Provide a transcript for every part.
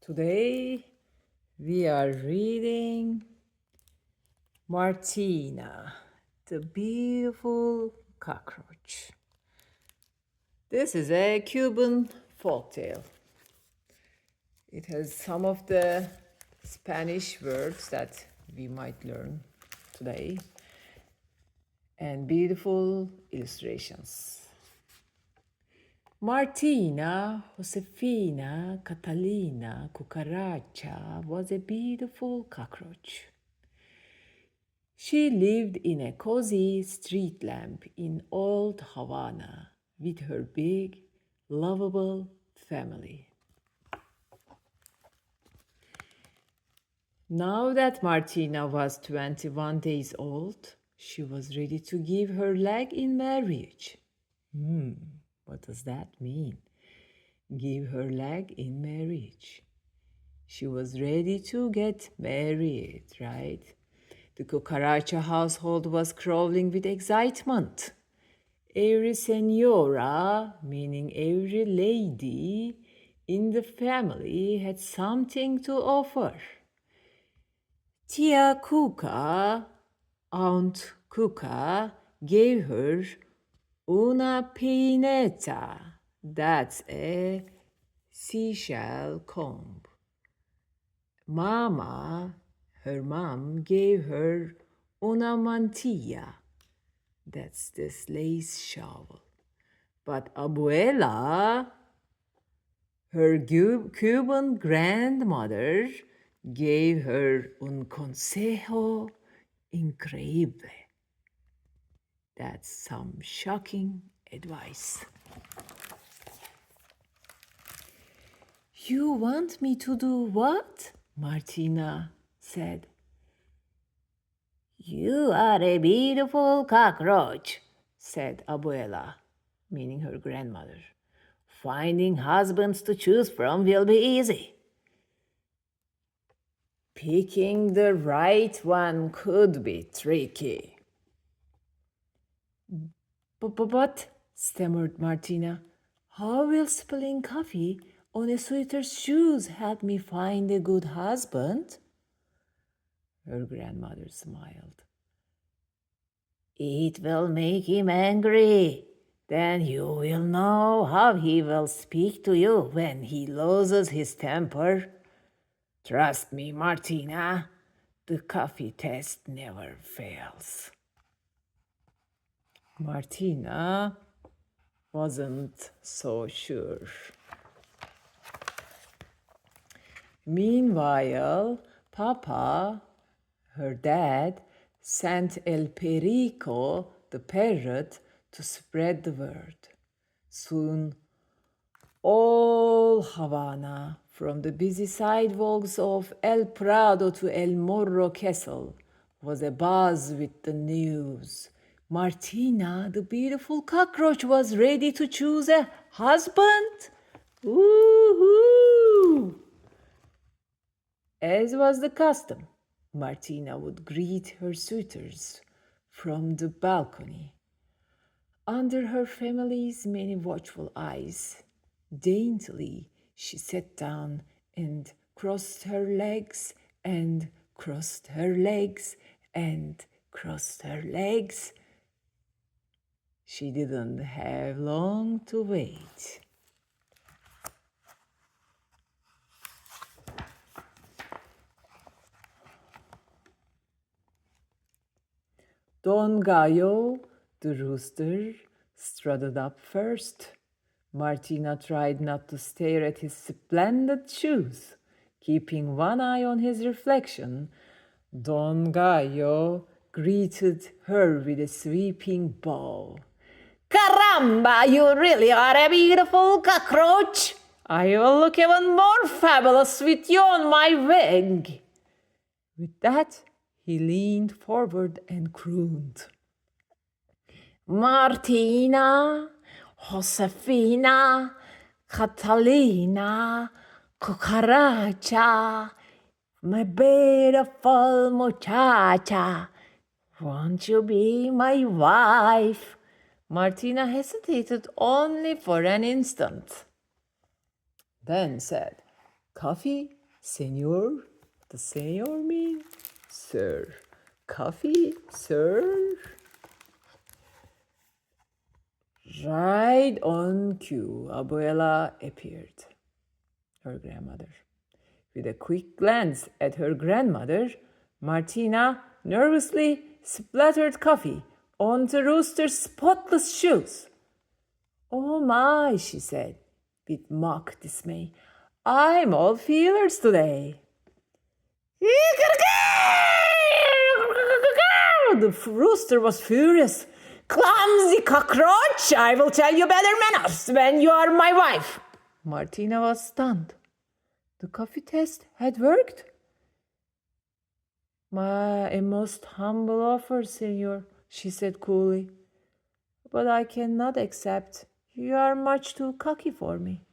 Today we are reading Martina, the beautiful cockroach. This is a Cuban folktale. It has some of the Spanish words that we might learn today and beautiful illustrations. Martina, Josefina, Catalina, Cucaracha was a beautiful cockroach. She lived in a cozy street lamp in old Havana with her big, lovable family. Now that Martina was 21 days old, she was ready to give her leg in marriage. What does that mean? Give her leg in marriage. She was ready to get married, right? The Cucaracha household was crawling with excitement. Every senora, meaning every lady in the family, had something to offer. Tia Cuca, Aunt Cuca, gave her una pineta. That's a seashell comb. Mama, her mom, gave her una mantilla. That's this lace shawl. But abuela, her Cuban grandmother, gave her un consejo increíble. That's some shocking advice. You want me to do what? Martina said. You are a beautiful cockroach, said Abuela, meaning her grandmother. Finding husbands to choose from will be easy. Picking the right one could be tricky. But, stammered Martina, how will spilling coffee on a sweater's shoes help me find a good husband? Her grandmother smiled. It will make him angry. Then you will know how he will speak to you when he loses his temper. Trust me, Martina, the coffee test never fails. Martina wasn't so sure. Meanwhile, Papa, her dad, sent El Perico, the parrot, to spread the word. Soon, all Havana, from the busy sidewalks of El Prado to El Morro Castle, was abuzz with the news. Martina, the beautiful cockroach, was ready to choose a husband. Woo-hoo! As was the custom, Martina would greet her suitors from the balcony. Under her family's many watchful eyes, daintily she sat down and crossed her legs and crossed her legs and crossed her legs. She didn't have long to wait. Don Gallo, the rooster, strutted up first. Martina tried not to stare at his splendid shoes. Keeping one eye on his reflection, Don Gallo greeted her with a sweeping bow. Caramba, you really are a beautiful cockroach! I will look even more fabulous with you on my wing. With that, he leaned forward and crooned. Martina, Josefina, Catalina, Cucaracha, my beautiful muchacha, won't you be my wife? Martina hesitated only for an instant, then said, Coffee, senor? What does senor mean? Sir. Coffee, sir? Right on cue, Abuela appeared, her grandmother. With a quick glance at her grandmother, Martina nervously splattered coffee onto Rooster's spotless shoes. Oh my, she said, with mock dismay. I'm all feelers today. The rooster was furious. Clumsy cockroach! I will tell you better manners when you are my wife. Martina was stunned. The coffee test had worked? A most humble offer, senor, she said coolly. But I cannot accept. You are much too cocky for me.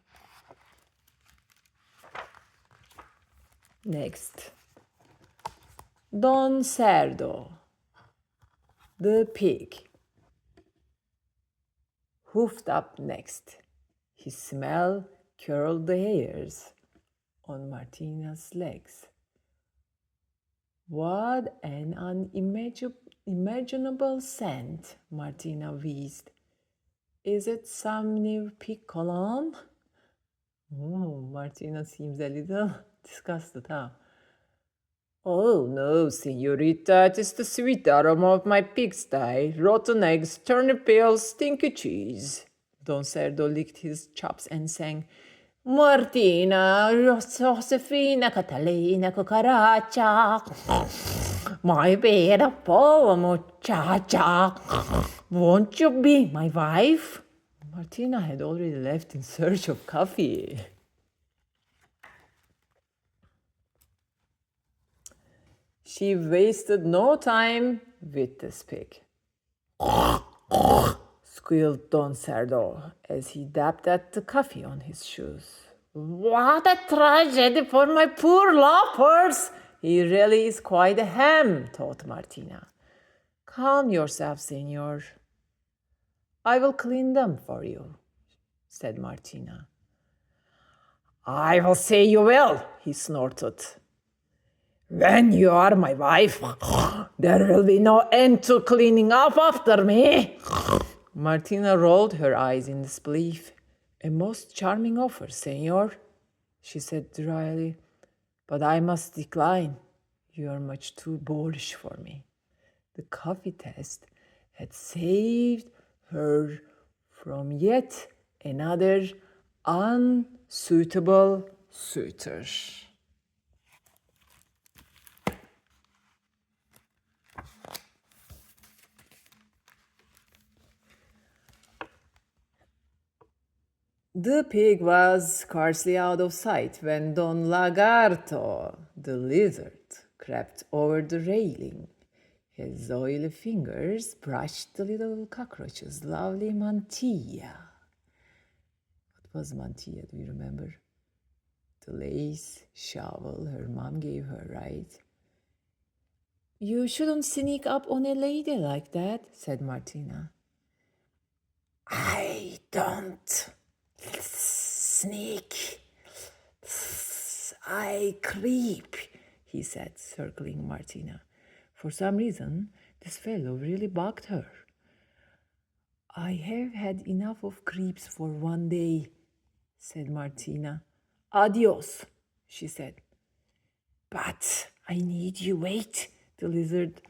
Next. Don Cerdo, the pig, hoofed up next. His smell curled the hairs on Martina's legs. What an unimaginable scent, Martina wheezed. Is it some new pig cologne? Oh, Martina seems a little disgusted, huh? Oh no, senorita, it is the sweet aroma of my pigsty, rotten eggs, turnip peels, stinky cheese. Don Cerdo licked his chops and sang, Martina, Josefina, Catalina, Cucaracha, my beautiful muchacha, won't you be my wife? Martina had already left in search of coffee. She wasted no time with this pig. Squealed Don Cerdo as he dabbed at the coffee on his shoes. What a tragedy for my poor loafers! He really is quite a ham, thought Martina. Calm yourself, senor. I will clean them for you, said Martina. I will say you will, he snorted. When you are my wife, there will be no end to cleaning up after me. Martina rolled her eyes in disbelief. A most charming offer, senor, she said dryly. But I must decline. You are much too boorish for me. The coffee test had saved her from yet another unsuitable suitor. The pig was scarcely out of sight when Don Lagarto, the lizard, crept over the railing. His oily fingers brushed the little cockroach's lovely mantilla. What was mantilla, do you remember? The lace shovel her mom gave her, right? You shouldn't sneak up on a lady like that, said Martina. I don't sneak. I creep, he said, circling Martina. For some reason, this fellow really bugged her. I have had enough of creeps for one day, said Martina. Adios, she said. But I need you wait. The lizard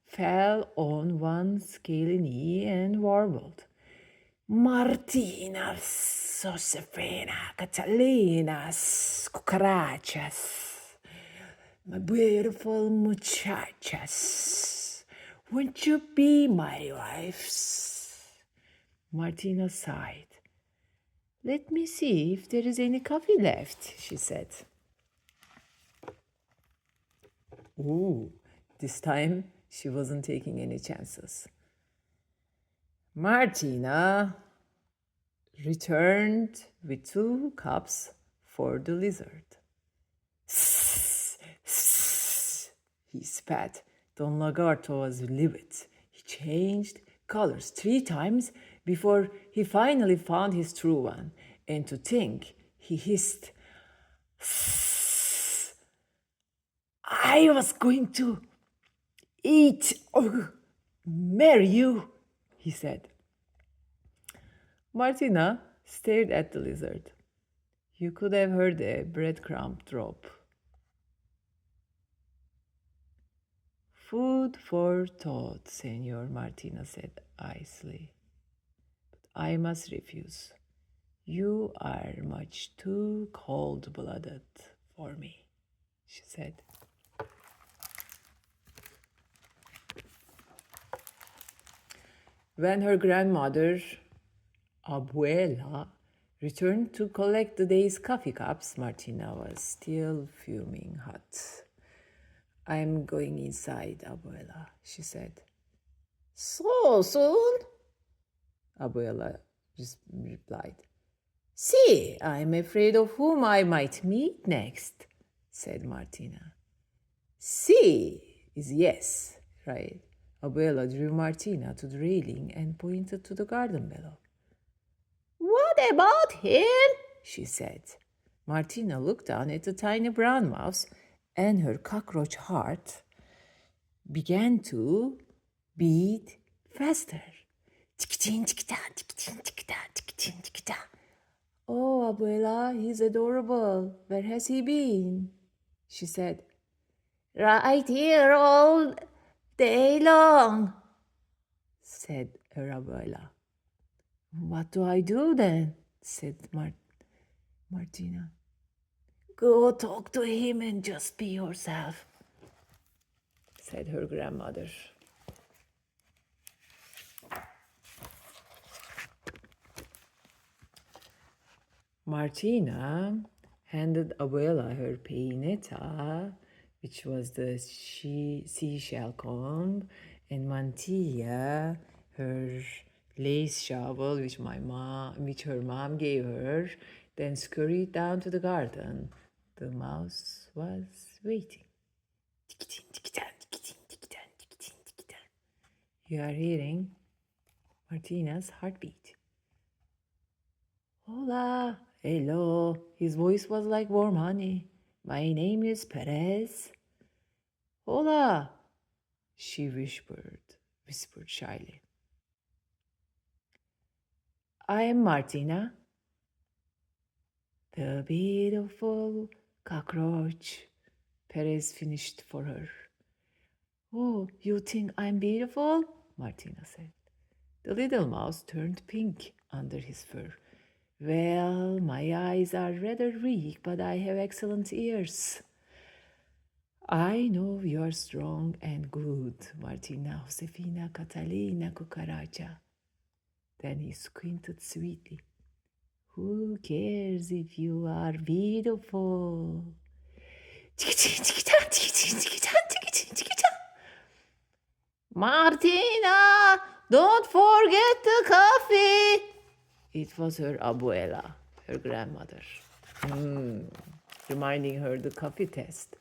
fell on one scaly knee and warbled. Martina, Josefina, Catalinas, Cucarachas, my beautiful muchachas, won't you be my wives? Martina sighed. Let me see if there is any coffee left, she said. Ooh, this time she wasn't taking any chances. Martina returned with 2 cups for the lizard. He spat. Don Lagarto was livid. He changed colors 3 times before he finally found his true one. And to think, he hissed, I was going to eat or marry you, he said. Martina stared at the lizard. You could have heard a breadcrumb drop. Food for thought, Senor, Martina said icily. But I must refuse. You are much too cold-blooded for me, she said. When her grandmother, Abuela, returned to collect the day's coffee cups, Martina was still fuming hot. I'm going inside, Abuela, she said. So soon? Abuela just replied. See, I'm afraid of whom I might meet next, said Martina. See is yes, right? Abuela drew Martina to the railing and pointed to the garden below. What about him? She said. Martina looked down at the tiny brown mouse, and her cockroach heart began to beat faster. Oh, Abuela, he's adorable. Where has he been? She said. Right here all day long, said her Abuela. What do I do then? Said Martina. Go talk to him and just be yourself, said her grandmother. Martina handed Abuela her peineta, which was the seashell comb, and Mantilla her lace shovel, which her mom gave her, then scurried down to the garden. The mouse was waiting. You are hearing Martina's heartbeat. Hola, hello. His voice was like warm honey. My name is Perez. Hola, she whispered shyly. I am Martina, the beautiful cockroach, Perez finished for her. Oh, you think I'm beautiful? Martina said. The little mouse turned pink under his fur. Well, my eyes are rather weak, but I have excellent ears. I know you are strong and good, Martina, Josefina, Catalina, Cucaracha. Then he squinted sweetly. Who cares if you are beautiful? Martina, don't forget the coffee. It was her abuela, her grandmother, reminding her the coffee test.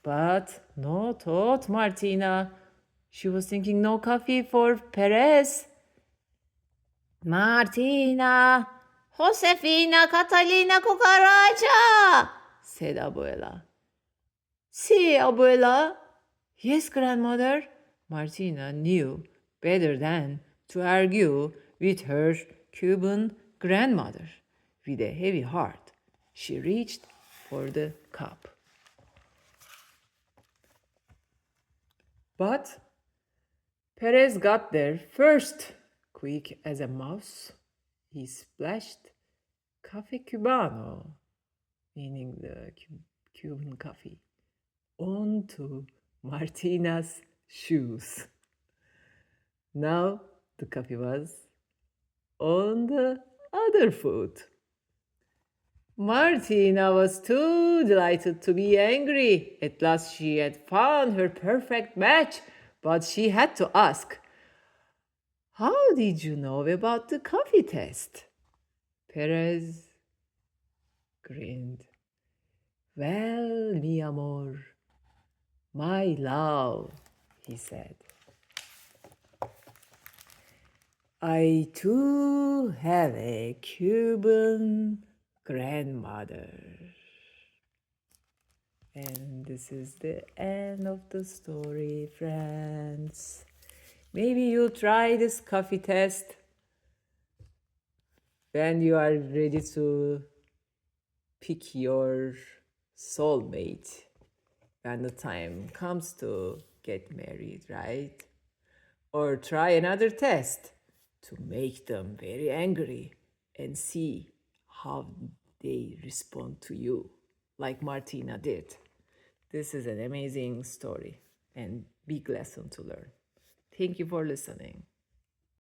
But no thought, Martina. She was thinking no coffee for Perez. Martina, Josefina, Catalina, Cucaracha, said Abuela. Si, Abuela. Yes, grandmother. Martina knew better than to argue with her Cuban grandmother. With a heavy heart, she reached for the cup. But Perez got there first. Quick as a mouse, he splashed Cafe Cubano, meaning the Cuban coffee, onto Martina's shoes. Now the coffee was on the other foot. Martina was too delighted to be angry. At last she had found her perfect match, but she had to ask, how did you know about the coffee test? Perez grinned. Well, mi amor, my love, he said. I too have a Cuban grandmother. And this is the end of the story, friends. Maybe you'll try this coffee test when you are ready to pick your soulmate when the time comes to get married, right? Or try another test to make them very angry and see how they respond to you, like Martina did. This is an amazing story and big lesson to learn. Thank you for listening.